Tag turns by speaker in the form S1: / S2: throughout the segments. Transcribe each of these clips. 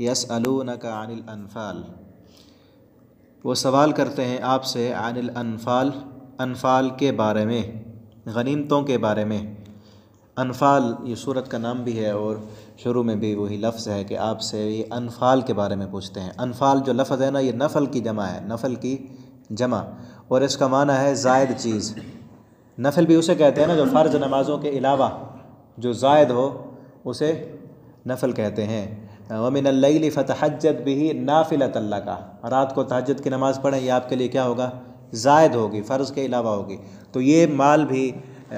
S1: यसअलूनका अनिल अनफाल, वो सवाल करते हैं आपसे अनिल अनफाल, अनफाल के बारे में, गनीमतों के बारे में। अनफाल ये सूरत का नाम भी है और शुरू में भी वही लफ्ज़ है कि आपसे ये अनफाल के बारे में पूछते हैं। अनफाल जो लफ्ज़ है ना, ये नफ़ल की जमा है, नफ़ल की जमा, और इसका माना है ज़ायद चीज़। नफ़ल भी उसे कहते हैं ना जो फ़र्ज़ नमाज़ों के अलावा जो ज़ायद हो उसे नफ़ल कहते हैं। वमिनल लैली फ़तहज्जद बिही नाफ़िलतन लका, रात को तहज्जुद की नमाज़ पढ़ें, ये आपके लिए क्या होगा, ज़ायद होगी, फ़र्ज़ के अलावा होगी। तो ये माल भी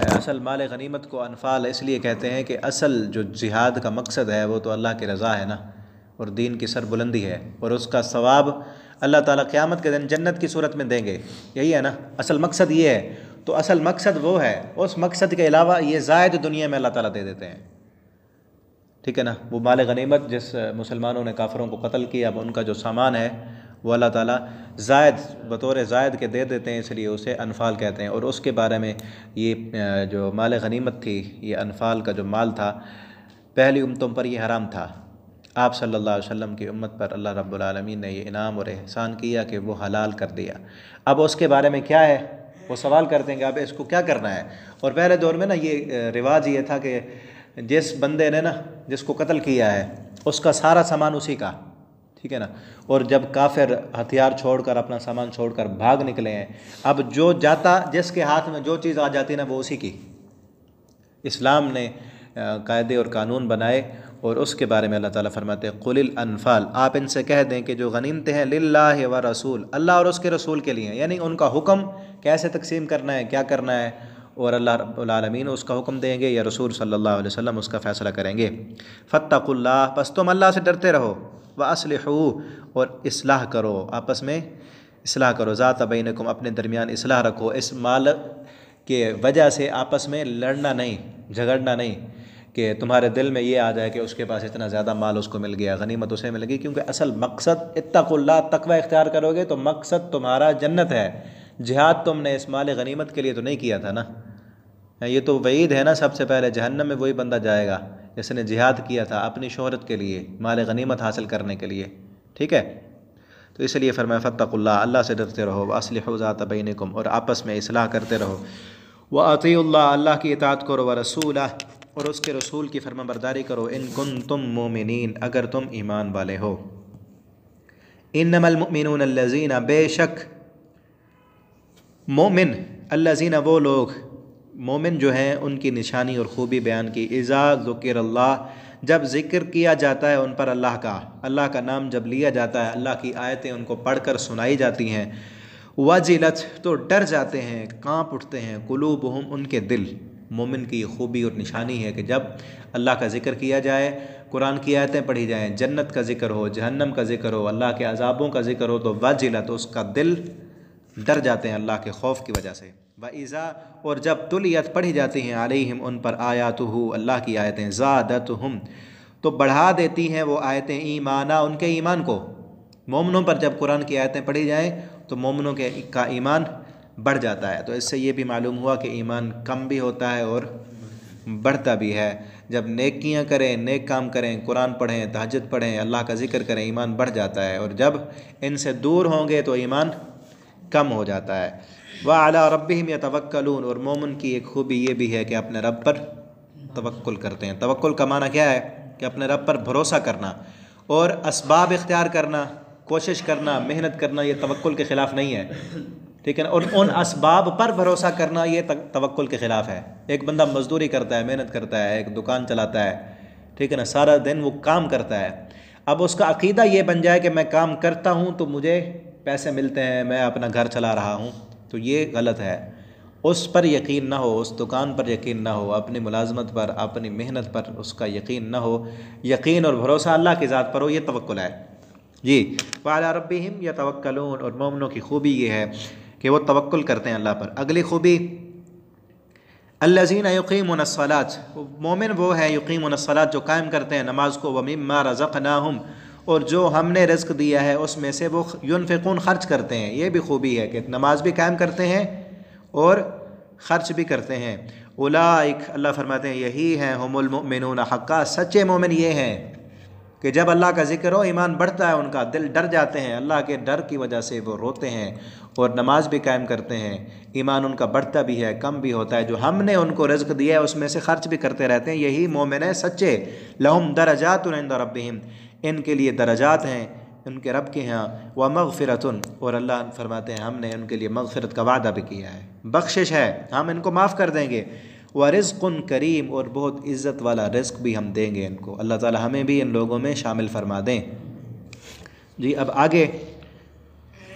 S1: असल माल गनीमत को अनफाल इसलिए कहते हैं कि असल जो जिहाद का मकसद है वो तो अल्लाह की रज़ा है ना, और दीन की सरबुलंदी है, और उसका सवाब अल्लाह ताला क़यामत के दिन जन्नत की सूरत में देंगे। यही है ना, असल मकसद ये है। तो असल मकसद वो है, उस मकसद के अलावा ये ज़ायद दुनिया में अल्लाह ताला दे देते हैं। ठीक है ना, वो माल गनीमत जिस मुसलमानों ने काफ़रों को कत्ल किया, अब उनका जो सामान है वो अल्लाह ताला ज़ायद बतौर ज़ायद के दे देते हैं, इसलिए उसे अनफाल कहते हैं। और उसके बारे में ये जो माल गनीमत थी, ये अनफाल का जो माल था, पहली उम्मतों पर ये हराम था। आप सल्लल्लाहु अलैहि वसल्लम की उम्मत पर अल्लाह रब्बुल आलमीन ने ये इनाम और एहसान किया कि वो हलाल कर दिया। अब उसके बारे में क्या है, वो सवाल करते हैं कि अब इसको क्या करना है। और पहले दौर में ना ये रिवाज ये था कि जिस बंदे ने ना जिसको कत्ल किया है उसका सारा सामान उसी का, ठीक है ना, और जब काफिर हथियार छोड़कर अपना सामान छोड़कर भाग निकले हैं, अब जो जाता जिसके हाथ में जो चीज़ आ जाती ना वो उसी की। इस्लाम ने कायदे और कानून बनाए, और उसके बारे में अल्लाह ताला फरमाते हैं कुलिल अनफाल, आप इनसे कह दें कि जो गनीमतें हैं लिल्लाहि व रसूल, अल्लाह और उसके रसूल के लिए, यानी उनका हुक्म कैसे तकसीम करना है, क्या करना है, और अल्लाह रब्बुल आलमीन उसका हुक्म देंगे या रसूल सल्लल्लाहु अलैहि वसल्लम उसका फ़ैसला करेंगे। फत्तकुल्लाह, बस तुम अल्लाह से डरते रहो, व अस्लिहू, और इस्लाह करो, आपस में इस्लाह करो, ज़ात बैनकुम, अपने दरमियान इस्लाह रखो। इस माल के वजह से आपस में लड़ना नहीं, झगड़ना नहीं, कि तुम्हारे दिल में ये आ जाए कि उसके पास इतना ज़्यादा माल उसको मिल गया, गनीमत उसे मिल गई, क्योंकि असल मकसद इत्तकुल्लाह, तकवा इख्तियार करोगे तो मकसद तुम्हारा जन्नत है। जिहाद तुमने इस माल गनीमत के लिए तो नहीं किया था ना, ये तो वईद है ना, सबसे पहले जहन्नम में वही बंदा जाएगा जिसने जिहाद किया था अपनी शोहरत के लिए, माल गनीमत हासिल करने के लिए। ठीक है, तो इसलिए फरमाया फत्तकुल्लाह, अल्लाह से डरते रहो, व अस्लिहू ज़ात बैनकुम, और आपस में इस्लाह करते रहो, व अतीउल्लाह, अल्लाह की इताअत करो, व रसूला, और उसके रसूल की फरमाबरदारी करो, इन कुंतुम मोमिनीन, अगर तुम ईमान वाले हो। इन्नमल मुमिनून अल्लज़ीना, बेशक मोमिन, अल्लज़ीना वो लोग, मोमिन जो हैं उनकी निशानी और ख़ूबी बयान की, इज़ा ज़ुकिरल्लाह, जब ज़िक्र किया जाता है उन पर अल्लाह का नाम जब लिया जाता है, अल्लाह की आयतें उनको पढ़कर सुनाई जाती हैं, वजिलत, तो डर जाते हैं, काँप उठते हैं, कुलूबुहुम, उनके दिल। मोमिन की खूबी और निशानी है कि जब अल्लाह का ज़िक्र किया जाए, कुरान की आयतें पढ़ी जाएँ, जन्नत का ज़िक्र हो, जहन्नम का ज़िक्र हो, अल्लाह के अज़ाबों का ज़िक्र हो, तो वजिलत, उसका दिल डर जाते हैं अल्लाह के खौफ की वजह से। व इज़ा, और जब तुलियत पढ़ी जाती हैं अलैहिम, उन पर आयातुहु, अल्लाह की आयतें, ज़ादतहुम, तो बढ़ा देती हैं वो आयतें ईमाना, उनके ईमान को। मोमिनों पर जब कुरान की आयतें पढ़ी जाएँ तो मोमिनों का ईमान बढ़ जाता है। तो इससे ये भी मालूम हुआ कि ईमान कम भी होता है और बढ़ता भी है। जब नेकियां करें, नेक काम करें, कुरान पढ़ें, तहज्जुद पढ़ें, अल्लाह का ज़िक्र करें, ईमान बढ़ जाता है, और जब इनसे दूर होंगे तो ईमान कम हो जाता है। व अला रब्बिहिम यतवक्कलून, और मोमिन की एक खूबी ये भी है कि अपने रब पर तवक्कुल करते हैं। तवक्कुल का माना क्या है कि अपने रब पर भरोसा करना और असबाब इख्तियार करना, कोशिश करना, मेहनत करना, ये तवक्कुल के ख़िलाफ़ नहीं है। ठीक है ना, और उन असबाब पर भरोसा करना ये तवक्कुल के ख़िलाफ़ है। एक बंदा मजदूरी करता है, मेहनत करता है, एक दुकान चलाता है, ठीक है ना, सारा दिन वो काम करता है, अब उसका अक़ीदा ये बन जाए कि मैं काम करता हूँ तो मुझे पैसे मिलते हैं, मैं अपना घर चला रहा हूँ, तो ये गलत है। उस पर यकीन ना हो, उस दुकान पर यकीन ना हो, अपनी मुलाजमत पर, अपनी मेहनत पर उसका यकीन ना हो, यकीन और भरोसा अल्लाह की ज़ात पर हो, ये तवक्कुल है। जी। वअला रब्बिहिम यतवक्कलून, और मोमिनों की खूबी ये है कि वो तवक्कुल करते हैं अल्लाह पर। अगली खूबी अल्लज़ीना युक़ीमूनस्सलात, मोमिन वो है युक़ीमूनस्सलात जो कायम करते हैं नमाज को, व मिम्मा रज़क़नाहुम, और जो हमने रिज़्क़ दिया है उसमें से वो युनफ़िक़ून खर्च करते हैं। ये भी खूबी है कि नमाज भी कायम करते हैं और ख़र्च भी करते हैं। उलाइक, अल्लाह फरमाते हैं यही हैं हुमुल मुमिनून हक़्क़ा, सच्चे मोमिन ये हैं कि जब अल्लाह का ज़िक्र हो ईमान बढ़ता है, उनका दिल डर जाते हैं, अल्लाह के डर की वजह से वो रोते हैं और नमाज भी कायम करते हैं। ईमान उनका बढ़ता भी है, कम भी होता है। जो हमने उनको रिज़्क़ दिया है उसमें से खर्च भी करते रहते हैं, यही मोमिन है सच्चे। लहुम दरजातुन इंद रब्बिहिम, इनके लिए दरजात हैं उनके रब के यहाँ। व मग़फ़िरतुन, और अल्लाह फरमाते हैं हमने उनके लिए मग़फ़िरत का वादा भी किया है, बख्शिश है, हम इनको माफ़ कर देंगे। व रिज़्क़ुन करीम, और बहुत इज़्ज़त वाला रिज़्क़ भी हम देंगे इनको। अल्लाह ताला हमें भी इन लोगों में शामिल फरमा दें। जी, अब आगे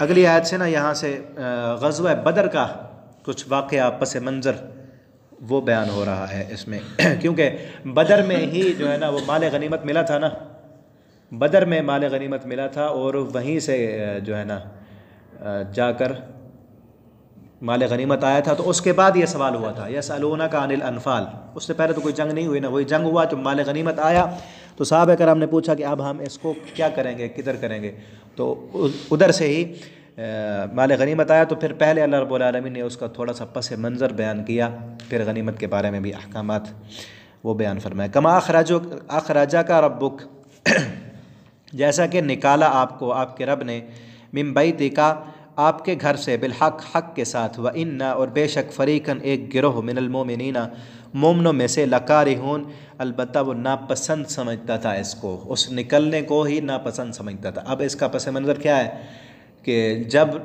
S1: अगली आयत से ना यहाँ से ग़ज़वा बदर का कुछ वाक़या पस मंज़र वो बयान हो रहा है इसमें क्योंकि बदर में ही जो है ना वो माल गनीमत मिला था ना, बदर में माल गनीमत मिला था और वहीं से जो है ना जाकर माल गनीमत आया था। तो उसके बाद ये सवाल हुआ था यसअलूनका अनिल अनफाल, उससे पहले तो कोई जंग नहीं हुई ना, वही जंग हुआ तो माल गनीमत आया। तो साहब कराम ने पूछा कि अब हम इसको क्या करेंगे, किधर करेंगे। तो उधर से ही माल गनीमत आया। तो फिर पहले अल्लाह रब्बुल आलमीन ने उसका थोड़ा सा पस मंज़र बयान किया, फिर गनीमत के बारे में भी अहकामात वो बयान फरमाया। कमा अखराजा का रब्बुक, जैसा कि निकाला आपको आपके रब ने, मिन बैतिका, आपके घर से, बिलहक, हक के साथ, व इन्ना, और बेशक, फ़रीक़न, एक गिरोह, मिनल मोमिनीना, मोमनों में से, लकारिहून, अलबत्ता वो नापसंद समझता था इसको, उस निकलने को ही नापसंद समझता था। अब इसका पस मंज़र क्या है कि जब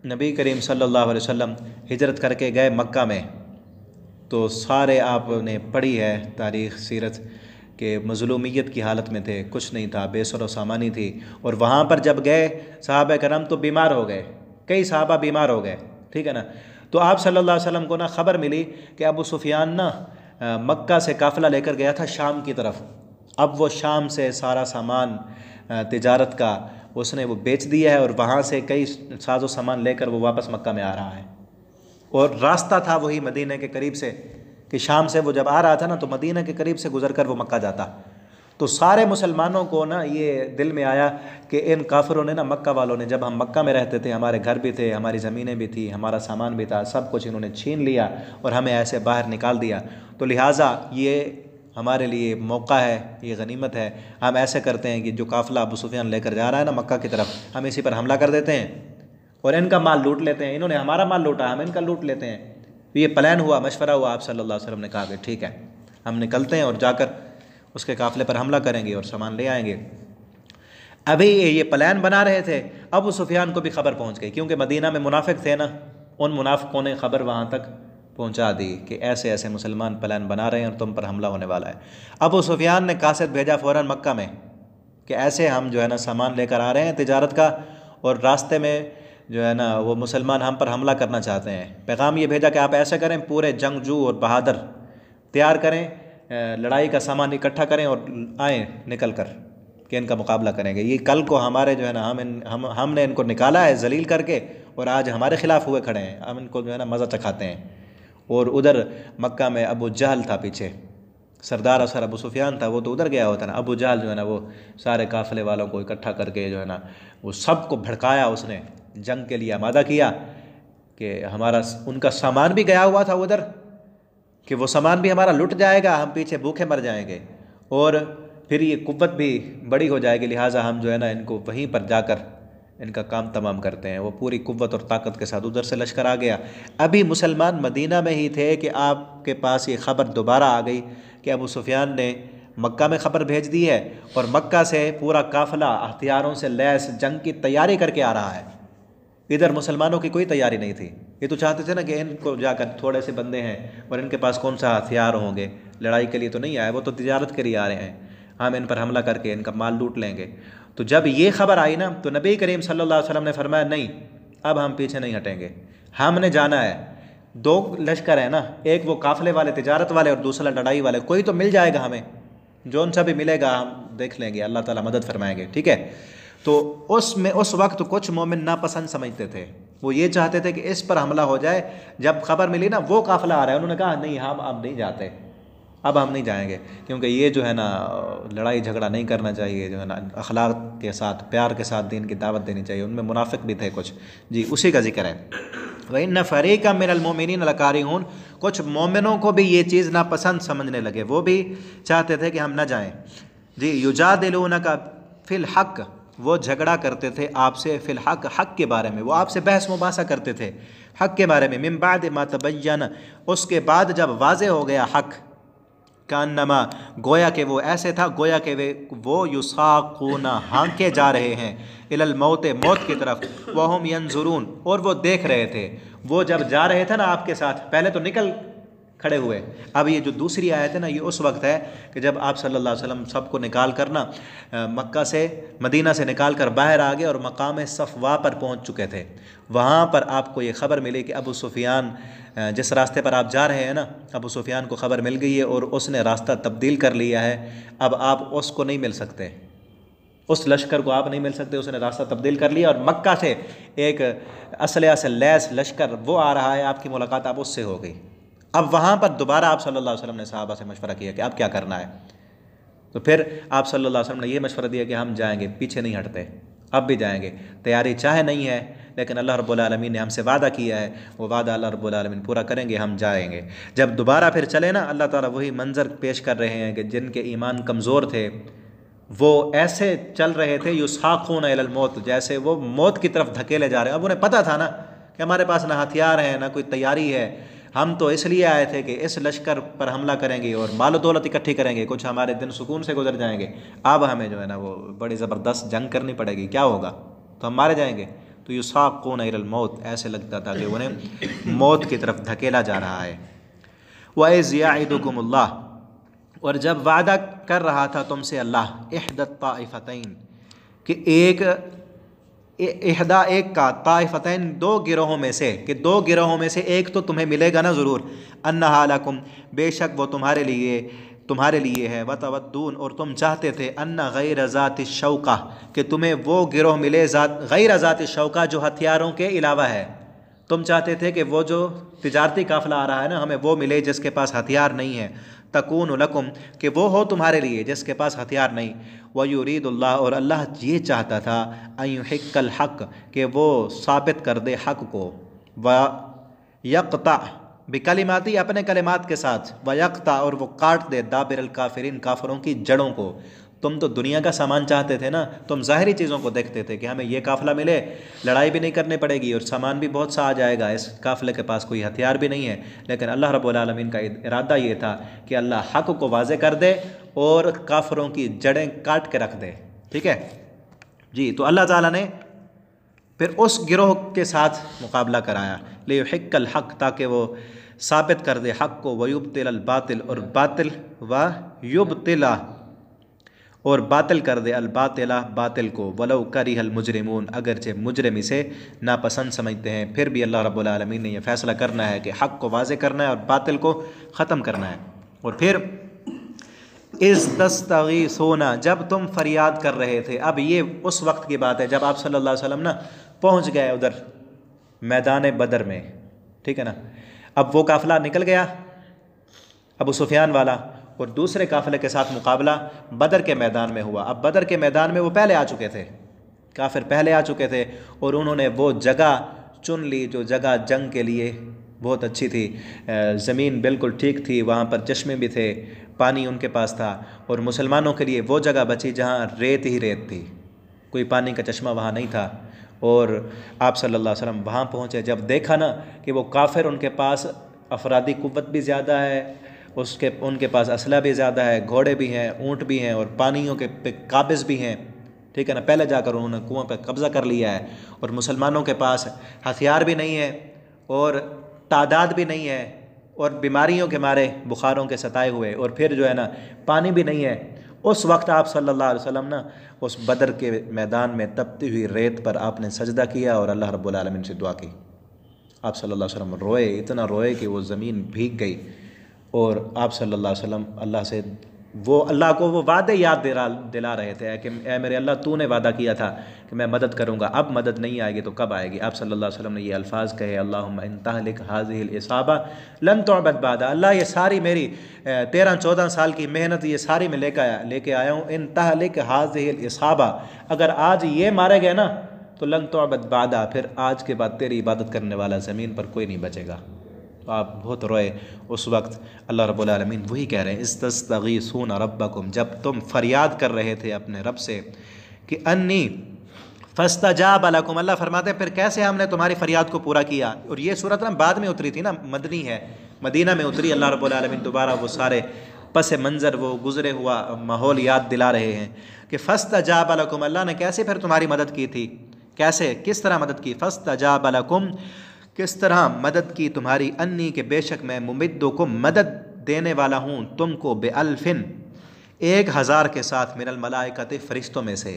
S1: नबी करीम सल्लल्लाहु अलैहि वसल्लम हिजरत करके गए मक्का में, तो सारे आपने पढ़ी है तारीख़ सीरत कि मज़लूमियत की हालत में थे, कुछ नहीं था, बेसर सामानी थी। और वहाँ पर जब गए सहाबा करम तो बीमार हो गए, कई सहाबा बीमार हो गए, ठीक है ना। तो आप सल्लल्लाहु अलैहि वसल्लम को ना ख़बर मिली कि अबू सुफियान ना मक्का से काफ़िला लेकर गया था शाम की तरफ। अब वो शाम से सारा सामान तिजारत का उसने वो बेच दिया है और वहाँ से कई साजो सामान लेकर वो वापस मक्का में आ रहा है। और रास्ता था वही मदीने के करीब से, कि शाम से वो जब आ रहा था ना तो मदीना के करीब से गुज़र कर वो मक्का जाता। तो सारे मुसलमानों को ना ये दिल में आया कि इन काफिरों ने ना, मक्का वालों ने, जब हम मक्का में रहते थे हमारे घर भी थे, हमारी ज़मीनें भी थी, हमारा सामान भी था, सब कुछ इन्होंने छीन लिया और हमें ऐसे बाहर निकाल दिया। तो लिहाजा ये हमारे लिए मौका है, ये गनीमत है। हम ऐसे करते हैं कि जो काफ़िला अबू सुफियान लेकर जा रहा है ना मक्का की तरफ, हम इसी पर हमला कर देते हैं और इनका माल लूट लेते हैं। इन्होंने हमारा माल लूटा, हम इनका लूट लेते हैं। तो ये प्लान हुआ, मशवरा हुआ। आप सल्लल्लाहु अलैहि वसल्लम ने कहा कि ठीक है, हम निकलते हैं और जाकर उसके काफ़िले पर हमला करेंगे और सामान ले आएंगे। अभी ये प्लान बना रहे थे, अबू सुफियान को भी खबर पहुंच गई, क्योंकि मदीना में मुनाफिक थे ना, उन मुनाफिकों ने खबर वहाँ तक पहुँचा दी कि ऐसे ऐसे मुसलमान प्लान बना रहे हैं और तुम पर हमला होने वाला है। अबू सुफियान ने कासिद भेजा फ़ौरन मक्का में कि ऐसे हम जो है ना सामान लेकर आ रहे हैं तिजारत का, और रास्ते में जो है ना वो मुसलमान हम पर हमला करना चाहते हैं। पैगाम ये भेजा कि आप ऐसा करें, पूरे जंगजू और बहादुर तैयार करें, लड़ाई का सामान इकट्ठा करें और आएँ निकल कर कि इनका मुकाबला करेंगे। ये कल को हमारे जो है ना हमने इनको निकाला है जलील करके, और आज हमारे ख़िलाफ़ हुए खड़े हैं, हम इनको जो है ना मज़ा चखाते हैं। और उधर मक्का में अबू जहल था पीछे, सरदार असर अबू सुफियान था, वो तो उधर गया होता ना। अबू जहल जो है ना वो सारे काफ़िले वालों को इकट्ठा करके जो है ना वो सबको भड़काया, उसने जंग के लिए आमादा किया कि हमारा उनका सामान भी गया हुआ था उधर, कि वो सामान भी हमारा लुट जाएगा, हम पीछे भूखे मर जाएंगे और फिर ये कुव्वत भी बड़ी हो जाएगी। लिहाजा हम जो है ना इनको वहीं पर जाकर इनका काम तमाम करते हैं। वो पूरी कुव्वत और ताकत के साथ उधर से लश्कर आ गया। अभी मुसलमान मदीना में ही थे कि आपके पास ये ख़बर दोबारा आ गई कि अबू सुफियान ने मक्का में ख़बर भेज दी है और मक्का से पूरा काफ़िला हथियारों से लैस जंग की तैयारी करके आ रहा है। इधर मुसलमानों की कोई तैयारी नहीं थी। ये तो चाहते थे ना कि इनको जाकर, थोड़े से बंदे हैं और इनके पास कौन सा हथियार होंगे, लड़ाई के लिए तो नहीं आए, वो तो तिजारत के लिए आ रहे हैं, हम इन पर हमला करके इनका माल लूट लेंगे। तो जब ये खबर आई ना तो नबी करीम सल्लल्लाहु अलैहि वसल्लम ने फरमाया, नहीं, अब हम पीछे नहीं हटेंगे, हमने जाना है। दो लश्कर है ना, एक वो काफ़िले वाले तिजारत वाले और दूसरा लड़ाई वाले, कोई तो मिल जाएगा हमें, जो उनसा भी मिलेगा हम देख लेंगे, अल्लाह ताला मदद फरमाएंगे, ठीक है। तो उसमें उस वक्त कुछ मोमिन नापसंद समझते थे, वो ये चाहते थे कि इस पर हमला हो जाए। जब खबर मिली ना वो काफ़िला आ रहा है, उन्होंने कहा नहीं हम अब नहीं जाते, अब हम नहीं जाएंगे, क्योंकि ये जो है ना लड़ाई झगड़ा नहीं करना चाहिए, जो है ना अखलाक के साथ प्यार के साथ दीन की दावत देनी चाहिए। उनमें मुनाफिक भी थे कुछ, जी उसी का जिक्र है। वइन्न फ़रीक़ा मिनल मुमिनीन लकारिहून, कुछ मोमिनों को भी ये चीज़ नापसंद समझने लगे, वो भी चाहते थे कि हम न जाएँ। जी युजादिलूनका फिल हक़, वो झगड़ा करते थे आपसे फिल हक़, हक़ के बारे में, वो आपसे बहस मुबासा करते थे हक़ के बारे में। मिन बाद मा तबय्यन, उसके बाद जब वाज़े हो गया हक़, कान्नमा गोया के वो ऐसे था गोया के वो युसाक़ूना हाँके जा रहे हैं इलल मौत, मौत की तरफ, वहुम यंजुरून, और वो देख रहे थे। वो जब जा रहे थे ना आपके साथ, पहले तो निकल खड़े हुए। अब ये जो दूसरी आयत है ना, ये उस वक्त है कि जब आप सल्लल्लाहु अलैहि वसल्लम सबको निकाल कर ना मक्का से मदीना से निकाल कर बाहर आ गए और मकाम सफ़वा पर पहुंच चुके थे। वहाँ पर आपको ये ख़बर मिली कि अबू सुफियान, जिस रास्ते पर आप जा रहे हैं ना, अबू सुफियान को ख़बर मिल गई है और उसने रास्ता तब्दील कर लिया है। अब आप उसको नहीं मिल सकते, उस लश्कर को आप नहीं मिल सकते, उसने रास्ता तब्दील कर लिया और मक्का से एक असलहा से लैस लश्कर वो आ रहा है, आपकी मुलाकात अब उससे हो गई। अब वहाँ पर दोबारा आप सल्लल्लाहु अलैहि वसल्लम ने सहाबा से मशवरा किया कि अब क्या करना है। तो फिर आप सल्लल्लाहु अलैहि वसल्लम ने ये मशवरा दिया कि हम जाएंगे, पीछे नहीं हटते, अब भी जाएंगे। तैयारी चाहे नहीं है, लेकिन अल्लाह रब्बुल आलमीन ने हमसे वादा किया है, वो वादा अल्लाह रब्बुल आलमीन पूरा करेंगे, हम जाएंगे। जब दोबारा फिर चले ना, अल्लाह ताला वही मंजर पेश कर रहे हैं कि जिनके ईमान कमज़ोर थे वो ऐसे चल रहे थे युसाक़ूना इलल मौत, जैसे वो मौत की तरफ धकेले जा रहे हैं। अब उन्हें पता था ना कि हमारे पास ना हथियार हैं ना कोई तैयारी है, हम तो इसलिए आए थे कि इस लश्कर पर हमला करेंगे और मालो दौलत इकट्ठी करेंगे, कुछ हमारे दिन सुकून से गुजर जाएंगे। अब हमें जो है ना वो बड़ी ज़बरदस्त जंग करनी पड़ेगी, क्या होगा, तो हम मारे जाएंगे। तो युसाक़ूना इलल मौत, ऐसे लगता था कि उन्हें मौत की तरफ धकेला जा रहा है। वइज़ याइदुकुमुल्लाह, और जब वादा कर रहा था तुमसे अल्लाह, इहदत ताइफ़तैन, कि इहदा एक का, ताइफ़तैन दो गिरोहों में से, कि दो गिरोहों में से एक तो तुम्हें मिलेगा ना ज़रूर, अन्नहा लकुम, बेशक वो तुम्हारे लिए है, वतवद्दून, और तुम चाहते थे, अन्ना गैर ज़ाति शौका, कि तुम्हें वो गिरोह मिले गैर ज़ाति शौका जो हथियारों के अलावा है। तुम चाहते थे कि वो जो तिजारती काफ़िला आ रहा है ना, हमें वो मिले जिसके पास हथियार नहीं है। तकून लकुम, कि वो हो तुम्हारे लिए जिसके पास हथियार नहीं। वयुरीदुल्लाह, और अल्लाह ये चाहता था, अयुहिक्कल हक़, कि वो साबित कर दे हक़ को, व यक़ता बिकलिमाती, अपने कलिमात के साथ, व यक़ता, और वो काट दे दाबिरल काफिरीन, काफिरों की जड़ों को। तुम तो दुनिया का सामान चाहते थे ना, तुम ज़ाहिरी चीज़ों को देखते थे कि हमें ये काफ़िला मिले, लड़ाई भी नहीं करनी पड़ेगी और सामान भी बहुत सा आ जाएगा, इस काफ़िले के पास कोई हथियार भी नहीं है। लेकिन अल्लाह रब्बुल आलमीन का इरादा ये था कि अल्लाह हक़ को वाज़े कर दे और काफिरों की जड़ें काट के रख दे। ठीक है जी। तो अल्लाह ताला ने फिर उस गिरोह के साथ मुकाबला कराया, लियुहिक्कल हक़, ताकि वो साबित कर दे हक़ को, वयुब्तिल बातिल, और बातिल युब्तिला, और बातिल कर दे अलबातिला, बातिल को, वलौ करिहल मुजरिमून, अगरचे मुजरिम इसे नापसंद समझते हैं, फिर भी अल्लाह रब्बुल आलमीन ने यह फ़ैसला करना है कि हक़ को वाज़े करना है और बातिल को ख़त्म करना है। और फिर इज़ तस्तगीसूना, जब तुम फरियाद कर रहे थे। अब ये उस वक्त की बात है जब आप सल्लल्लाहु अलैहि वसल्लम ना पहुँच गए उधर मैदान बदर में, ठीक है ना। अब वो काफ़िला निकल गया अबू सुफियान वाला, और दूसरे काफ़िले के साथ मुकाबला बदर के मैदान में हुआ। अब बदर के मैदान में वो पहले आ चुके थे, काफिर पहले आ चुके थे, और उन्होंने वो जगह चुन ली जो जगह जंग के लिए बहुत अच्छी थी। ज़मीन बिल्कुल ठीक थी, वहाँ पर चश्मे भी थे, पानी उनके पास था, और मुसलमानों के लिए वो जगह बची जहाँ रेत ही रेत थी, कोई पानी का चश्मा वहाँ नहीं था। और आप सल्लल्लाहु अलैहि वसल्लम वहाँ पहुँचे, जब देखा ना कि वो काफिर, उनके पास अफरादी कुव्वत भी ज़्यादा है, उनके पास असला भी ज़्यादा है, घोड़े भी हैं, ऊँट भी हैं, और पानियों के पे काबिज़ भी हैं, ठीक है ना। पहले जाकर उन्होंने कुआं पे कब्ज़ा कर लिया है, और मुसलमानों के पास हथियार भी नहीं है और तादाद भी नहीं है, और बीमारियों के मारे बुखारों के सताए हुए, और फिर जो है ना पानी भी नहीं है। उस वक्त आप सल्लल्लाहु अलैहि वसल्लम ना उस बदर के मैदान में तपती हुई रेत पर आपने सजदा किया और अल्लाह रब्बुल आलमीन से दुआ की। आप सल्लल्लाहु अलैहि वसल्लम रोए, इतना रोए कि वो ज़मीन भीग गई, और आप सल्लल्लाहु अलैहि वसल्लम अल्लाह से वो अल्लाह को वो वादे याद दिला रहे थे कि ए मेरे अल्लाह तूने वादा किया था कि मैं मदद करूँगा, अब मदद नहीं आएगी तो कब आएगी। आप सल्लल्लाहु अलैहि वसल्लम ने ये अल्फाज कहे, अल्लाहुम्मा इन तहलिक हाज़िहिल इसाबा लन तुअबद बादा, अल्लाह ये सारी मेरी 13-14 साल की मेहनत ये सारी मैं लेके आया हूँ, इन तहलिक हाज़िहिल इसाबा, अगर आज ये मारे गए ना तो लन तुअबद बादा, फिर आज के बाद तेरी इबादत करने वाला ज़मीन पर कोई नहीं बचेगा। तो आप बहुत रोए उस वक्त। अल्लाह रब्बुल आलमीन वही कह रहे हैं, इस्तस्तगीसून रब्बकुम, जब तुम फरियाद कर रहे थे अपने रब से कि अन्नी फस्तजाब लकुम, अल्लाह फरमाते हैं फिर कैसे हमने तुम्हारी फरियाद को पूरा किया। और ये सूरत ना बाद में उतरी थी ना, मदनी है, मदीना में उतरी। अल्लाह रब्बुल आलमीन दोबारा वो सारे पस मंज़र, वो गुज़रे हुआ माहौल याद दिला रहे हैं कि फस्तजाब लकुम, अल्लाह ने कैसे फिर तुम्हारी मदद की थी, कैसे किस तरह मदद की। फस्तजाब लकुम, किस तरह मदद की तुम्हारी, अन्नी के बेशक मैं मुमिद्दुकुम मदद देने वाला हूँ तुमको, बेअल्फिन 1000 के साथ, मिनल मलाइकति फरिश्तों में से।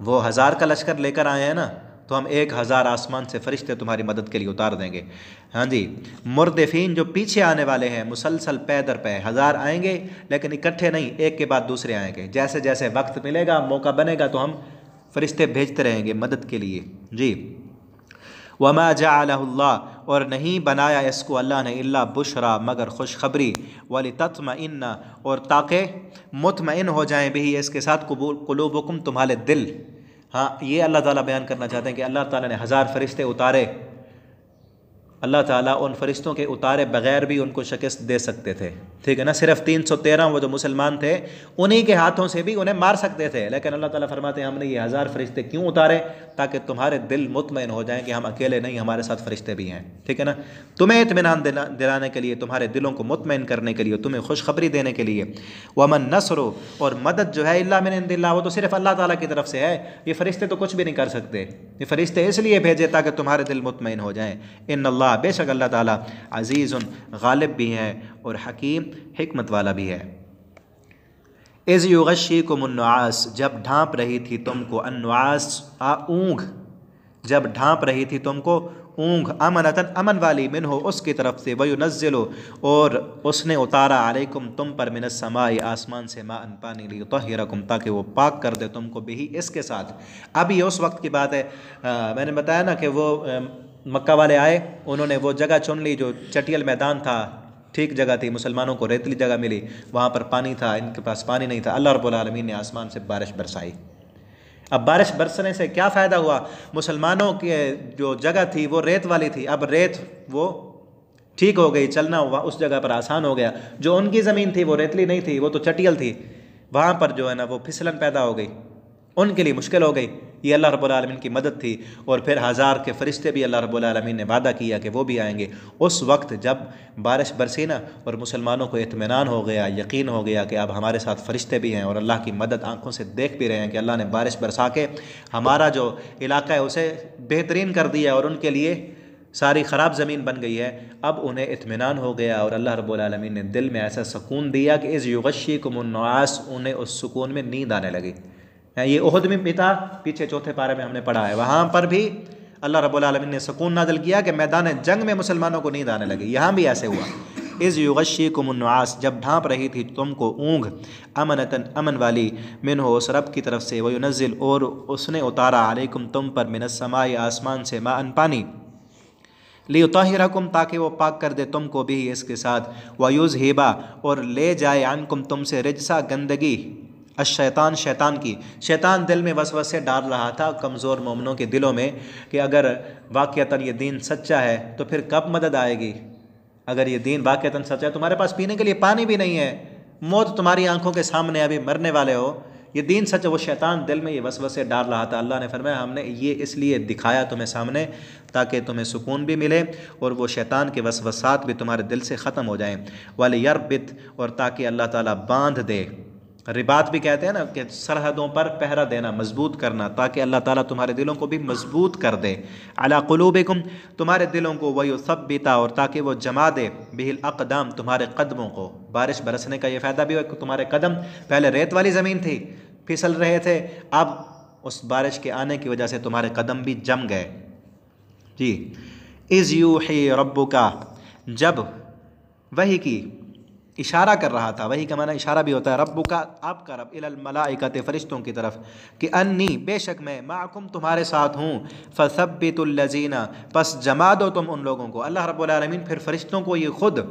S1: वो 1000 का लश्कर लेकर आए हैं ना, तो हम 1000 आसमान से फरिश्ते तुम्हारी मदद के लिए उतार देंगे। हाँ जी, मुर्दिफीन जो पीछे आने वाले हैं, मुसलसल पै दर पै 1000 आएंगे, लेकिन इकट्ठे नहीं, एक के बाद दूसरे आएंगे। जैसे जैसे वक्त मिलेगा, मौका बनेगा, तो हम फरिश्ते भेजते रहेंगे मदद के लिए जी। वमा जअलहुल्लाह, और नहीं बनाया इसको अल्लाह ने, इल्ला बुशरा, मगर खुशखबरी, वलितत्मइन्ना, और ताकि मुतमइन हो जाएं भी इसके साथ कुलूबुकुम, तुम्हारे दिल। हाँ, ये अल्लाह ताला बयान करना चाहते हैं कि अल्लाह ताला ने 1000 फरिश्ते उतारे, अल्लाह ताला उन फरिश्तों के उतारे बग़ैर भी उनको शिकस्त दे सकते थे, ठीक है ना। सिर्फ 313 वो जो मुसलमान थे उन्हीं के हाथों से भी उन्हें मार सकते थे, लेकिन अल्लाह ताला फरमाते हैं हमने ये 1000 फरिश्ते क्यों उतारे, ताकि तुम्हारे दिल मुतमइन हो जाएं कि हम अकेले नहीं, हमारे साथ फरिश्ते भी हैं, ठीक है ना। तुम्हें इत्मीनान दिलाने के लिए, तुम्हारे दिलों को मुतमइन करने के लिए, तुम्हें खुशखबरी देने के लिए। वमन नस्र, और मदद जो है, इल्ला मिन इंदिल्लाह, वो तो सिर्फ अल्लाह ताला की तरफ से है, ये फरिश्ते तो कुछ भी नहीं कर सकते। ये फरिश्ते इसलिए भेजे ताकि तुम्हारे दिल मुतमइन हो जाएं। इन्नल्लाह, बेशक अल्लाह ताला अजीज़ुन, गालिब भी है, और हकीम, हिकमत वाला भी है। इज़ युग़श्शिकुमुन्नुआस, जब ढांप रही थी तुमको, अन्नुआस ऊँघ, जब ढांप रही थी तुमको ऊँघ, अमनतन, अमन वाली, मिन्हो, उसकी तरफ से, वयुनज़्ज़िलु, और उसने उतारा, अलैकुम, तुम पर, मिनस समाई, आसमान से, माअन, पानी, लियुतहिरकुम, ताकि वो पाक कर दे तुमको, बिही, इसके साथ। अब ये उस वक्त की बात है, मैंने बताया ना कि वो मक्का वाले आए, उन्होंने वो जगह चुन ली जो चटियल मैदान था, ठीक जगह थी, मुसलमानों को रेतली जगह मिली, वहाँ पर पानी था, इनके पास पानी नहीं था। अल्लाह रब्बुल आलमीन ने आसमान से बारिश बरसाई। अब बारिश बरसने से क्या फ़ायदा हुआ, मुसलमानों की जो जगह थी वो रेत वाली थी, अब रेत वो ठीक हो गई, चलना हुआ उस जगह पर आसान हो गया। जो उनकी ज़मीन थी वो रेतली नहीं थी, वो तो चटियल थी, वहाँ पर जो है ना वो फिसलन पैदा हो गई, उनके लिए मुश्किल हो गई। ये अल्लाह रब्बुल आलमीन की मदद थी। और फिर 1000 के फरिश्ते भी अल्लाह रब्बुल आलमीन ने वादा किया कि वो भी आएंगे। उस वक्त जब बारिश बरसी ना, और मुसलमानों को इत्मीनान हो गया, यकीन हो गया कि अब हमारे साथ फरिश्ते भी हैं, और अल्लाह की मदद आंखों से देख भी रहे हैं कि अल्लाह ने बारिश बरसा के हमारा जो इलाका है उसे बेहतरीन कर दिया, और उनके लिए सारी ख़राब ज़मीन बन गई है। अब उन्हें इत्मीनान हो गया, और अल्लाह रब्बुल आलमीन ने दिल में ऐसा सुकून दिया कि इज़ युग़श्शिकुमुन्नुआस, उन्हें उस सुकून में नींद आने लगी। ये उहद में भी था, पीछे चौथे पारे में हमने पढ़ा है, वहाँ पर भी अल्लाह रब्बुल आलमीन ने सुकून नाज़िल किया कि मैदान जंग में मुसलमानों को नींद आने लगी। यहाँ भी ऐसे हुआ, इज़ युग़श्शिकुमुन्नुआस, जब ढांप रही थी तुमको ऊँघ, अमनतन, अमन वाली, मिन्हो, उस रब की तरफ से, वयुनज़्ज़िल, और उसने उतारा, अलैकुम, तुम पर, मिनस समाई, आसमान से, माअन, पानी, लियुतहिरकुम, ताकि वो पाक कर दे तुमको भी इसके साथ, वयुज़हिबा, और ले जाए, अन्कुम, तुमसे, रिजसा, गंदगी, अशैतान, शैतान की। शैतान दिल में वसवसे डाल रहा था कमज़ोर मोमिनों के दिलों में कि अगर वाक़यतन ये दीन सच्चा है तो फिर कब मदद आएगी। अगर ये दीन वाक़यतन सच्चा है, तुम्हारे पास पीने के लिए पानी भी नहीं है, मौत तुम्हारी आंखों के सामने, अभी मरने वाले हो, ये दीन सच है। वो शैतान दिल में ये वसवसे डाल रहा था। अल्लाह ने फरमाया हमने ये इसलिए दिखाया तुम्हें सामने ताकि तुम्हें सुकून भी मिले और वो शैतान के वसवसात भी तुम्हारे दिल से ख़त्म हो जाएं। वलियरबित, और ताकि अल्लाह ताला बांध दे, रिबात भी कहते हैं ना कि सरहदों पर पहरा देना, मजबूत करना, ताकि अल्लाह ताला तुम्हारे दिलों को भी मजबूत कर दे। अला कुलूबिकुम, तुम्हारे दिलों को, वयुसब्बिता, और ताकि वो जमा दे, बिहिल अक़दाम, तुम्हारे कदमों को। बारिश बरसने का ये फ़ायदा भी हो कि तुम्हारे कदम, पहले रेत वाली ज़मीन थी, फिसल रहे थे, अब उस बारिश के आने की वजह से तुम्हारे कदम भी जम गए। जी, इज़ यूही रब्बुका, जब वही की, इशारा कर रहा था। वही का माना इशारा भी होता है, रब्बुका आपका रब, इलल मलाइकते फरिश्तों की तरफ, कि अन्नी बेशक मैं माकुम तुम्हारे साथ हूँ, फसब्बितुल लजीना बस जमा दो तुम उन लोगों को। अल्लाह रब्बुल आलमीन फिर फरिश्तों को ये खुद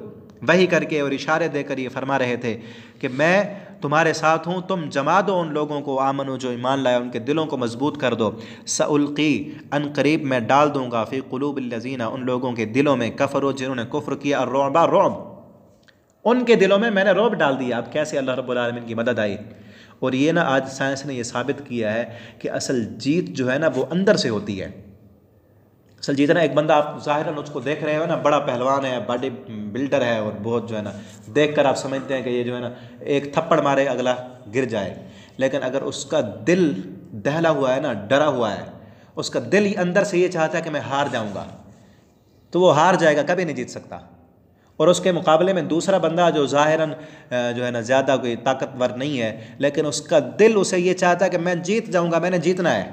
S1: वही करके और इशारे देकर ये फरमा रहे थे कि मैं तुम्हारे साथ हूँ, तुम जमा दो उन लोगों को, आमनो जो ईमान लाए उनके दिलों को मजबूत कर दो। सउल्की अनकरीब मैं डाल दूँगा, फ़ी क़ुलूबिल लज़ीना उन लोगों के दिलों में, कफ़रो जिन्होंने कुफ्र किया, रुअबा रुअब उनके दिलों में मैंने रौब डाल दिया। अब कैसे अल्लाह रब्बुल आलमीन की मदद आई। और ये ना आज साइंस ने ये साबित किया है कि असल जीत जो है ना वो अंदर से होती है। असल जीत ना, एक बंदा आप ज़ाहिरन उसको देख रहे हो ना, बड़ा पहलवान है, बॉडी बिल्डर है और बहुत जो है ना देख कर आप समझते हैं कि ये जो है ना एक थप्पड़ मारे अगला गिर जाए, लेकिन अगर उसका दिल दहला हुआ है ना, डरा हुआ है, उसका दिल अंदर से ये चाहता है कि मैं हार जाऊँगा, तो वो हार जाएगा, कभी नहीं जीत सकता। और उसके मुकाबले में दूसरा बंदा जो ज़ाहिरन जो है ना ज़्यादा कोई ताकतवर नहीं है, लेकिन उसका दिल उसे ये चाहता है कि मैं जीत जाऊंगा, मैंने जीतना है,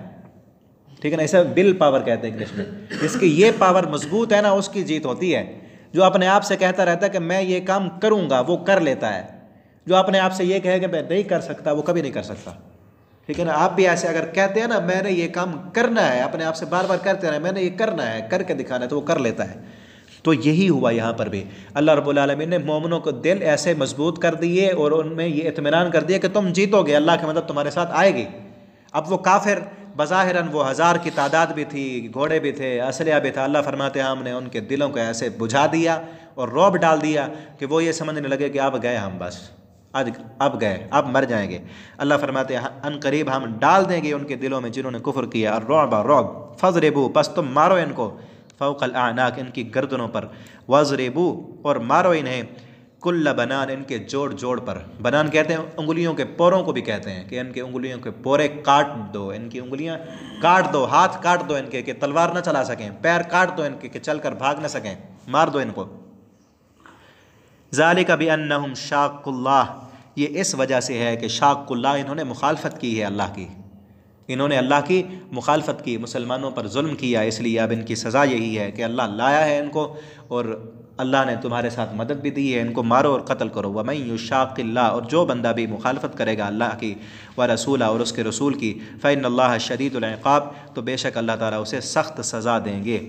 S1: ठीक है ना। इसे विल पावर कहते हैं इंग्लिश में। जिसकी ये पावर मजबूत है ना उसकी जीत होती है। जो अपने आप से कहता रहता है कि मैं ये काम करूँगा, वो कर लेता है। जो अपने आप से ये कहे कि मैं नहीं कर सकता, वो कभी नहीं कर सकता, ठीक है ना। आप भी ऐसे अगर कहते हैं ना मैंने ये काम करना है, अपने आप से बार बार करते रहे मैंने ये करना है, करके दिखाना है, तो वो कर लेता है। तो यही हुआ यहाँ पर भी। अल्लाह रब्बुल आलमीन ने मोमिनों को दिल ऐसे मजबूत कर दिए और उनमें ये इत्मीनान कर दिया कि तुम जीतोगे, अल्लाह की मदद तुम्हारे साथ आएगी। अब वो काफिर बज़ाहिरन वो 1000 की तादाद भी थी, घोड़े भी थे, असलिया भी था, अल्लाह फरमाते हैं हमने उनके दिलों को ऐसे बुझा दिया और रौब डाल दिया कि वो ये समझने लगे कि अब गए हम, बस आज अब गए, अब मर जाएंगे। अल्लाह फरमाते हैं अनकरीब हम डाल देंगे उनके दिलों में जिन्होंने कुफ्र किया, और रौब फज़रिबू बस तुम मारो इनको, फ़ौक़ल आनाक इनकी गर्दनों पर, वज़रिबू और मारो इन्हें, कुल्ल बनान इनके जोड़ जोड़ पर। बनान कहते हैं उंगलियों के पोरों को भी कहते हैं, कि इनके उंगलियों के पोरे काट दो, इनकी उंगलियां काट दो, हाथ काट दो इनके कि तलवार ना चला सकें, पैर काट दो इनके कि चल कर भाग ना सकें, मार दो इनको। ज़ालिका बिअन्नहुम शाक़ुल्लाह, ये इस वजह से है कि शाक़ुल्लाह इन्होंने मुखालफत की है अल्लाह की, इन्होंने अल्लाह की मुखालफत की, मुसलमानों पर जुल्म किया, इसलिए अब इनकी सज़ा यही है कि अल्लाह लाया है इनको और अल्लाह ने तुम्हारे साथ मदद भी दी है, इनको मारो और कत्ल करो। वमन युशाक़िल्लाह और जो बंदा भी मुखालफत करेगा अल्लाह की व रसूला और उसके रसूल की, फ़इन्नल्लाह शदीदुल इक़ाब तो बेशक अल्लाह ताला उसे सख्त सज़ा देंगे।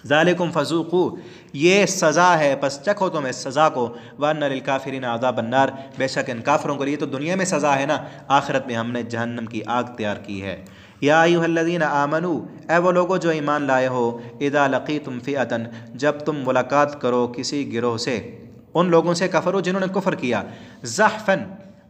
S1: ज़ालिकुम फ़ज़ूक़ू ये सज़ा है बस चखो तुम इस सज़ा को, वअन्न लिलकाफ़िरीन अज़ाबन नार बेशक इन काफ़िरों के लिए तो दुनिया में सज़ा है ना, आखिरत में हमने जहन्नम की आग तैयार की है। या अय्युहल्लज़ीना आमनू ए वो लोगो जो ईमान लाए हो, इज़ा लक़ीतुम फ़िअतन जब तुम मुलाकात करो किसी गिरोह से, उन लोगों से कफ़रो जिन्होंने कुफ़र किया, ज़हफ़न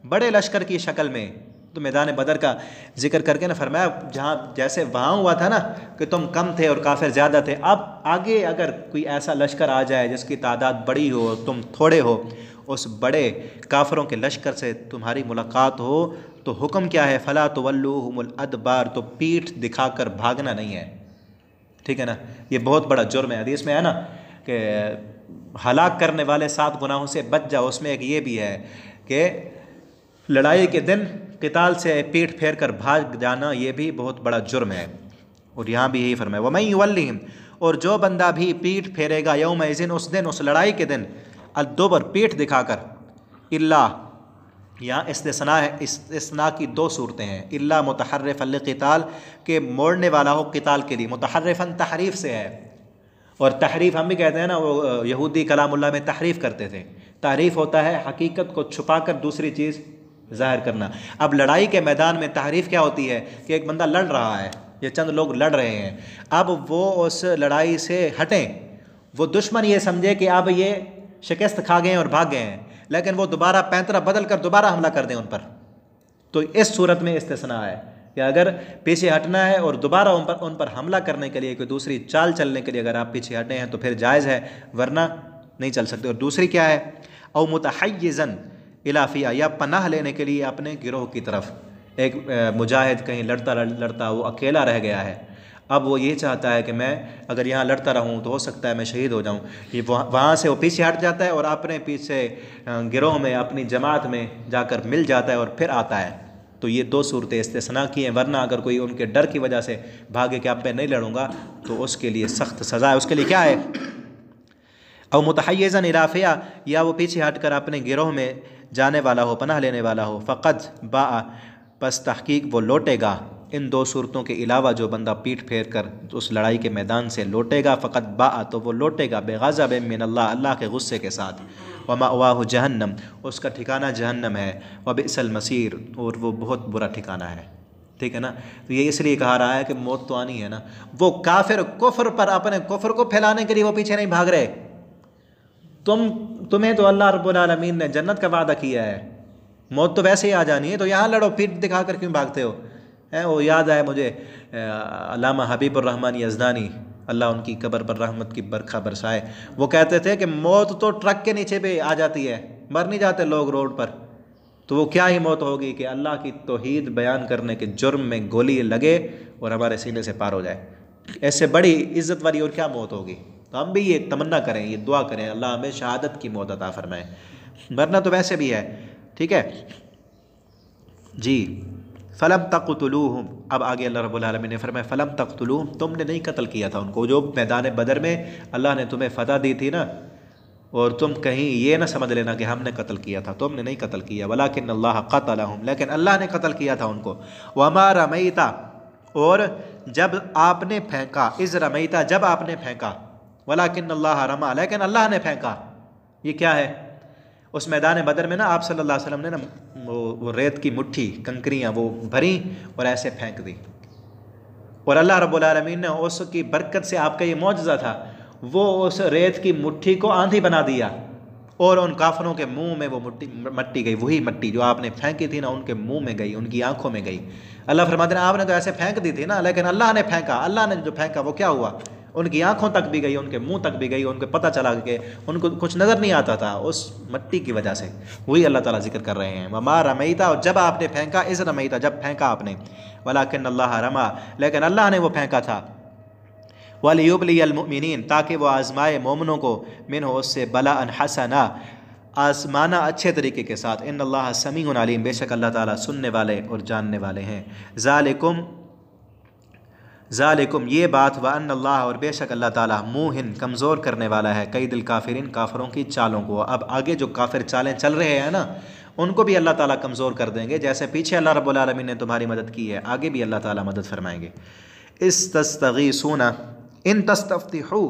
S1: बड़े लश्कर की शक्ल में। तो मैदान बदर का जिक्र करके ना फरमाया जहाँ जैसे वहाँ हुआ था ना कि तुम कम थे और काफिर ज़्यादा थे, अब आगे अगर कोई ऐसा लश्कर आ जाए जिसकी तादाद बड़ी हो तुम थोड़े हो, उस बड़े काफिरों के लश्कर से तुम्हारी मुलाकात हो तो हुक्म क्या है, फ़ला तुवल्लूहुमुल अदबार तो पीठ दिखाकर भागना नहीं है, ठीक है ना। ये बहुत बड़ा जुर्म है। हदीस में है ना कि हलाक करने वाले 7 गुनाहों से बच जाओ, उसमें एक ये भी है कि लड़ाई के दिन क़िताल से पीठ फेर कर भाग जाना ये भी बहुत बड़ा जुर्म है। और यहाँ भी यही फरमाया वमन युवल्लिहिम और जो बंदा भी पीठ फेरेगा यौमइज़िन उस दिन, उस लड़ाई के दिन, अद्दुबर पीठ दिखाकर, इल्ला यहाँ इस्तिस्ना है, इस्तिस्ना की 2 सूरतें हैं, इल्ला मुतहर्रिफ़न लिक़िताल के मोड़ने वाला हो क़िताल के लिए, मुतहर्रिफ़न तहरीफ से है, और तहरीफ हम भी कहते हैं ना, वो यहूदी कलामुल्लाह में तहरीफ करते थे। तहरीफ होता है हकीकत को छुपाकर दूसरी चीज़ ज़ाहिर करना। अब लड़ाई के मैदान में तहरीफ क्या होती है कि एक बंदा लड़ रहा है, ये चंद लोग लड़ रहे हैं, अब वो उस लड़ाई से हटें, वो दुश्मन ये समझे कि अब ये शिकस्त खा गए और भाग गए हैं, लेकिन वो दोबारा पैंतरा बदल कर दोबारा हमला कर दें उन पर। तो इस सूरत में इस्तिस्ना है कि अगर पीछे हटना है और दोबारा उन पर हमला करने के लिए कोई दूसरी चाल चलने के लिए अगर आप पीछे हटे हैं तो फिर जायज़ है, वरना नहीं चल सकते। और दूसरी क्या है, औ मुतहय्यिज़न इलाफिया या पनाह लेने के लिए अपने गिरोह की तरफ। एक मुजाहिद कहीं लड़ता लड़ता वो अकेला रह गया है, अब वो ये चाहता है कि मैं अगर यहाँ लड़ता रहूँ तो हो सकता है मैं शहीद हो जाऊँ, ये वहाँ से वो पीछे हट जाता है और अपने पीछे गिरोह में अपनी जमात में जाकर मिल जाता है और फिर आता है। तो ये 2 सूरतें इस्तिस्ना की हैं, वरना अगर कोई उनके डर की वजह से भागे कि अब मैं नहीं लड़ूंगा तो उसके लिए सख्त सज़ा है। उसके लिए क्या है, और मुतहय्यज़न इला फ़िया, या वो पीछे हटकर अपने गिरोह में जाने वाला हो, पनाह लेने वाला हो। फ़क़द बाआ, पस तहकीक वो लौटेगा। इन दो सूरतों के अलावा जो बंदा पीठ फेर कर उस लड़ाई के मैदान से लौटेगा, फ़क़द बाआ, तो वो लौटेगा बेग़ज़ब मिनल्लाह, अल्लाह के गुस्से के साथ। व मअवाहु जहन्नम, उसका ठिकाना जहन्नम है। व बिअसल मसीर, और वो बहुत बुरा ठिकाना है। ठीक है ना। तो ये इसलिए कहा रहा है कि मौत तो आनी है ना। वो काफिर कुफ्र पर, अपने कुफ्र को फैलाने के लिए वो पीछे नहीं भाग रहे। तुम्हें तो अल्लाह रब्बुल आलमीन ने जन्नत का वादा किया है, मौत तो वैसे ही आ जानी है, तो यहाँ लड़ो, पीठ दिखा कर क्यों भागते हो? वो याद आए मुझे अल्लामा हबीबुर रहमान यज़दानी, अल्लाह उनकी कब्र पर रहमत की बरखा बरसाए, वो कहते थे कि मौत तो ट्रक के नीचे पे आ जाती है, मर नहीं जाते लोग रोड पर। तो वो क्या ही मौत होगी कि अल्लाह की तौहीद बयान करने के जुर्म में गोली लगे और हमारे सीने से पार हो जाए। ऐसे बड़ी इज़्ज़त वाली और क्या मौत होगी? तो हम भी ये तमन्ना करें, ये दुआ करें, अल्लाह हमें शहादत की मौत अता फरमाए। मरना तो वैसे भी है, ठीक है जी। फ़लम तक़्तुलूहुम, अब आगे अल्लाह रब्बुल आलमीन ने फरमाया फ़लम तक़्तुलूहुम, तुमने नहीं कत्ल किया था उनको। जो मैदान बदर में अल्लाह ने तुम्हें फ़तह दी थी ना, और तुम कहीं ये ना समझ लेना कि हमने कत्ल किया था, तुमने नहीं कत्ल किया। वलाकिन अल्लाह क़तलहुम, लेकिन अल्लाह ने कत्ल किया था उनको। वमा रमैता, और जब आपने फेंका, इज़ रमैता, जब आपने फेंका, वलाकिन अल्लाह रमा, लेकिन अल्लाह ने फेंका। ये क्या है? उस मैदान बदर में ना आप सल्लल्लाहु अलैहि वसल्लम ने ना वो रेत की मुट्ठी, कंकरियाँ वो भरी और ऐसे फेंक दी, और अल्लाह रब्बुल आलमीन ने उसकी बरकत से, आपका ये मौजज़ा था, वो उस रेत की मुट्ठी को आंधी बना दिया, और उन काफिरों के मुंह में वो मट्टी गई। वही मट्टी जो आपने फेंकी थी ना, उनके मुंह में गई, उनकी आंखों में गई। अल्लाह फरमाते हैं आपने तो ऐसे फेंक दी थी ना, लेकिन अल्लाह ने फेंका। अल्लाह ने जो फेंका वो क्या हुआ? उनकी आंखों तक भी गई, उनके मुंह तक भी गई, उनको पता चला कि उनको कुछ नज़र नहीं आता था उस मट्टी की वजह से। वही अल्लाह ताला जिक्र कर रहे हैं, वमा रमैता, और जब आपने फेंका, इज़ रमैता, जब फेंका आपने, वलाकिन अल्लाह रमा, लेकिन अल्लाह ने वो फेंका था। वलियुब्लियल मुमिनीन, ताकि वो आज़माए मोमिनों को, मिन्हु, उससे, बलाअन हसना, आज़माना अच्छे तरीके के साथ। इन्नल्लाह समीउन अलीम, बेशक अल्लाह ताला सुनने वाले और जानने वाले हैं। ज़ालिकुम, ये बात, व अन्नल्लाह, और बेशक अल्लाह ताला, मुहिन, कमज़ोर करने वाला है, कई दिल काफिरीन, काफिरों की चालों को। अब आगे जो काफिर चालें चल रहे हैं ना, उनको भी अल्लाह ताला कमज़ोर कर देंगे। जैसे पीछे अल्लाह रब्बुल आलमीन ने तुम्हारी मदद की है, आगे भी अल्लाह ताला मदद फरमाएंगे। इस्तस्तगीसूना इन तस्तफ्तिहू,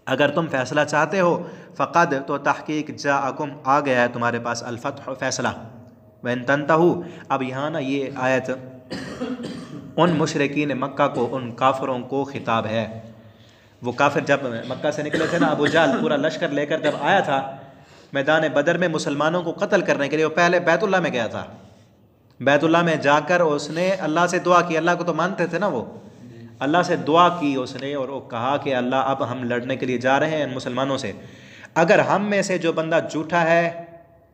S1: अगर तुम फैसला चाहते हो, फ़क़द, तो तहकीक, जाअकुम, आ गया है तुम्हारे पास, अल-फ़त्ह, फैसला। व इन तंतहू, अब यहाँ ना ये आयत उन मुशरिकीन मक्का को, उन काफिरों को खिताब है। वो काफिर जब मक्का से निकले थे ना, अबू जहल पूरा लश्कर लेकर जब आया था मैदान बदर में मुसलमानों को कत्ल करने के लिए, वो पहले बैतुल्लाह में गया था। बैतुल्लाह में जाकर उसने अल्लाह से दुआ की, अल्लाह को तो मानते थे ना वो, अल्लाह से दुआ की उसने, और वो कहा कि अल्लाह, अब हम लड़ने के लिए जा रहे हैं मुसलमानों से, अगर हम में से जो बंदा झूठा है,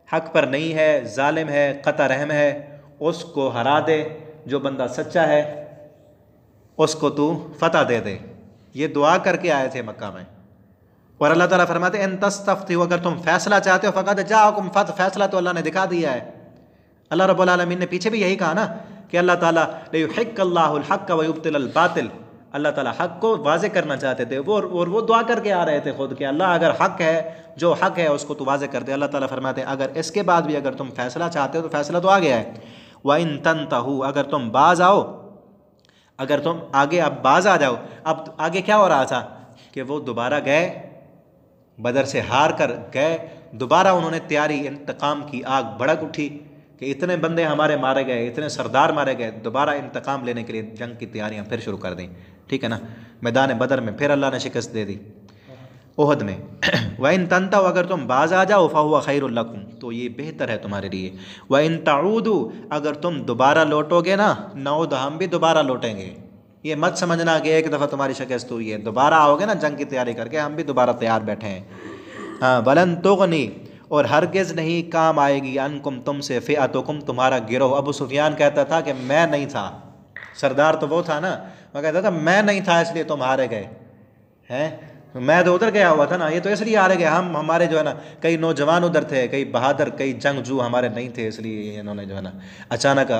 S1: हक पर नहीं है, जालिम है, कता रहम है, उसको हरा दे, जो बंदा सच्चा है उसको तू फतह दे दे। ये दुआ करके आए थे मक्का में। और अल्लाह ताला फरमाते हैं इन तस्तफ्तिहू, अगर तुम फैसला चाहते हो, फ़क़द जाअकुम फ़त्ह, फैसला तो अल्लाह ने दिखा दिया है। अल्लाह रब्बुल आलमीन ने पीछे भी यही कहा ना कि अल्लाह ताला लियुहिक्कल्लाहुल हक़्क़ व युब्तिलल बातिल, अल्लाह ताला हक़ को वाज़े करना चाहते थे, और वो दुआ करके आ रहे थे खुद कि अल्लाह अगर हक़ है, जो हक़ है उसको तू वाज़े कर दे। अल्लाह ताला फरमाते हैं अगर इसके बाद भी अगर तुम फैसला चाहते हो तो फैसला तो आ गया है। व इन तंतहू, अगर तुम बाज आओ, अगर तुम आगे अब बाज आ जाओ। अब आगे क्या हो रहा था कि वो दोबारा गए, बदर से हार कर गए, दोबारा उन्होंने तैयारी, इंतकाम की आग भड़क उठी कि इतने बंदे हमारे मारे गए, इतने सरदार मारे गए, दोबारा इंतकाम लेने के लिए जंग की तैयारियां फिर शुरू कर दी। ठीक है ना। मैदान बदर में फिर अल्लाह ने शिकस्त दे दी, ओहद में। व इन तंता, अगर तुम बाज आ जाओ, फ़हुवा खैरुल लकुम, तो ये बेहतर है तुम्हारे लिए। व इन ताऊदू, अगर तुम दोबारा लौटोगे ना, नऊद, हम भी दोबारा लौटेंगे। ये मत समझना कि एक दफ़ा तुम्हारी शिकस्त हुई है, दोबारा आओगे ना जंग की तैयारी करके, हम भी दोबारा तैयार बैठे हैं। हाँ, वलन तुगनी, और हरगिज़ नहीं काम आएगी, अनकुम, तुमसे, फ़िअतुकुम, तुम्हारा गिरोह। अबू सुफियान कहता था कि मैं नहीं था, सरदार तो वो था ना, वो कहता था मैं नहीं था इसलिए तुम हारे गए हैं। मैं तो उधर गया हुआ था ना, ये तो इसलिए आ रहे गए हम, हमारे जो है ना कई नौजवान उधर थे, कई बहादुर, कई जंगजू हमारे नहीं थे, इसलिए इन्होंने जो है ना अचानक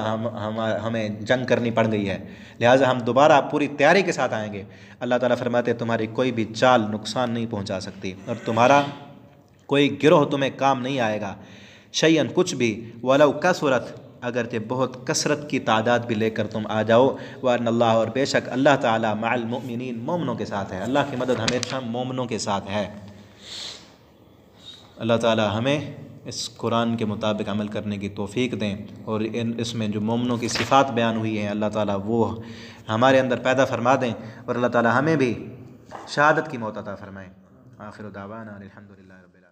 S1: हमें जंग करनी पड़ गई है। लिहाजा हम दोबारा पूरी तैयारी के साथ आएंगे। अल्लाह ताला फरमाते तुम्हारी कोई भी चाल नुकसान नहीं पहुँचा सकती और तुम्हारा कोई गिरोह तुम्हें काम नहीं आएगा। शयन कुछ भी, वलौ कसरत, अगर जे बहुत कसरत की तादाद भी लेकर तुम आ जाओ, वरन अल्लाह, और बेशक अल्लाह ताला मअल मुमिनीन, मोमनों के साथ है। अल्लाह की मदद हमेशा मोमनों के साथ है। अल्लाह ताला हमें इस कुरान के मुताबिक अमल करने की तौफीक दें और इसमें जो मोमनों की सिफ़ात बयान हुई हैं अल्लाह ताला वो हमारे अंदर पैदा फरमा दें और अल्लाह ताला हमें भी शहादत की मौत अता फरमाएँ। आखिर दावाना अल्हम्दुलिल्लाहि रब्बिल आलमीन।